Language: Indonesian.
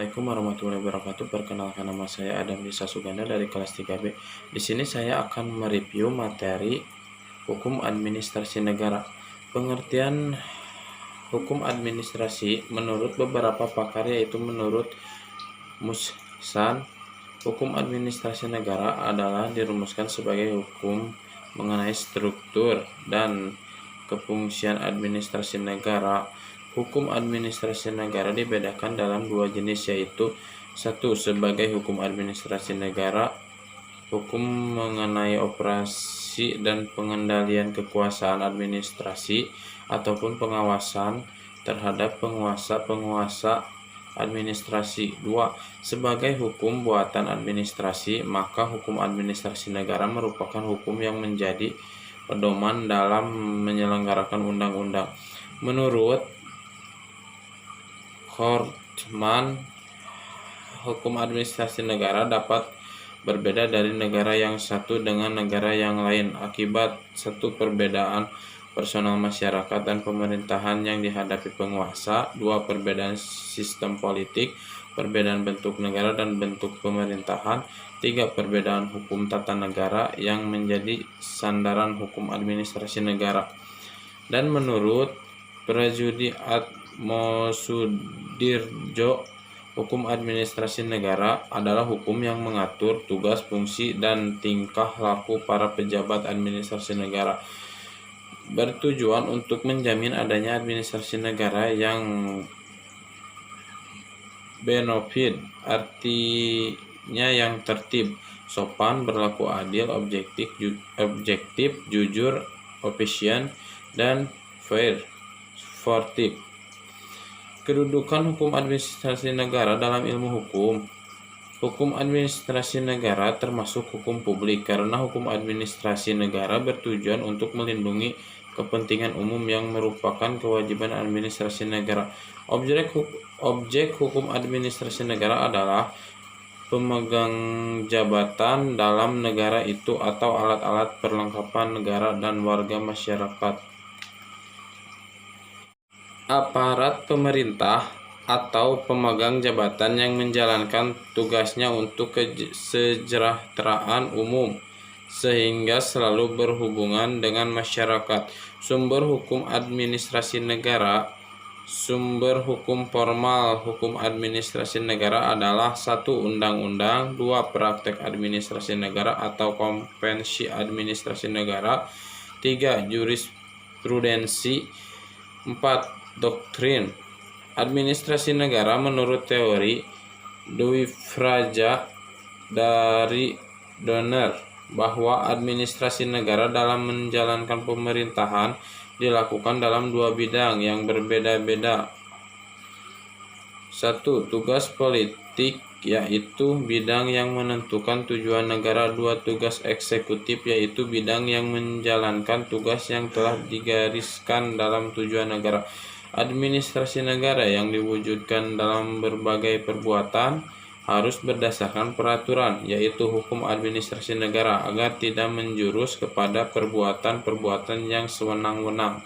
Assalamualaikum warahmatullahi wabarakatuh. Perkenalkan, nama saya Adam Disa Suganda dari kelas 3B. Di sini saya akan mereview materi hukum administrasi negara. Pengertian hukum administrasi menurut beberapa pakar, yaitu menurut Musan, hukum administrasi negara adalah dirumuskan sebagai hukum mengenai struktur dan kefungsian administrasi negara. Hukum administrasi negara dibedakan dalam dua jenis, yaitu satu sebagai hukum administrasi negara, hukum mengenai operasi dan pengendalian kekuasaan administrasi ataupun pengawasan terhadap penguasa-penguasa administrasi. Dua, sebagai hukum buatan administrasi, maka hukum administrasi negara merupakan hukum yang menjadi pedoman dalam menyelenggarakan undang-undang. Menurut Kortman, hukum administrasi negara dapat berbeda dari negara yang satu dengan negara yang lain akibat satu, perbedaan personal masyarakat dan pemerintahan yang dihadapi penguasa. Dua, perbedaan sistem politik, perbedaan bentuk negara dan bentuk pemerintahan. Tiga, perbedaan hukum tata negara yang menjadi sandaran hukum administrasi negara. Dan menurut Prajudi Atmosudirjo, hukum administrasi negara adalah hukum yang mengatur tugas, fungsi, dan tingkah laku para pejabat administrasi negara, bertujuan untuk menjamin adanya administrasi negara yang benefit, artinya yang tertib, sopan, berlaku adil, objektif, jujur, efisien, dan fair. Kedudukan hukum administrasi negara dalam ilmu hukum. Hukum administrasi negara termasuk hukum publik karena hukum administrasi negara bertujuan untuk melindungi kepentingan umum yang merupakan kewajiban administrasi negara. Objek hukum administrasi negara adalah pemegang jabatan dalam negara itu atau alat-alat perlengkapan negara dan warga masyarakat. Aparat pemerintah atau pemegang jabatan yang menjalankan tugasnya untuk kesejahteraan umum sehingga selalu berhubungan dengan masyarakat. Sumber hukum administrasi negara. Sumber hukum formal hukum administrasi negara adalah 1. Undang-undang, 2. Praktek administrasi negara atau konvensi administrasi negara, 3. Jurisprudensi, 4. Doktrin administrasi negara menurut teori Dwivraja dari Donner bahwa administrasi negara dalam menjalankan pemerintahan dilakukan dalam dua bidang yang berbeda-beda. 1. Tugas politik, yaitu bidang yang menentukan tujuan negara. 2. Tugas eksekutif, yaitu bidang yang menjalankan tugas yang telah digariskan dalam tujuan negara. Administrasi negara yang diwujudkan dalam berbagai perbuatan harus berdasarkan peraturan, yaitu hukum administrasi negara, agar tidak menjurus kepada perbuatan-perbuatan yang sewenang-wenang.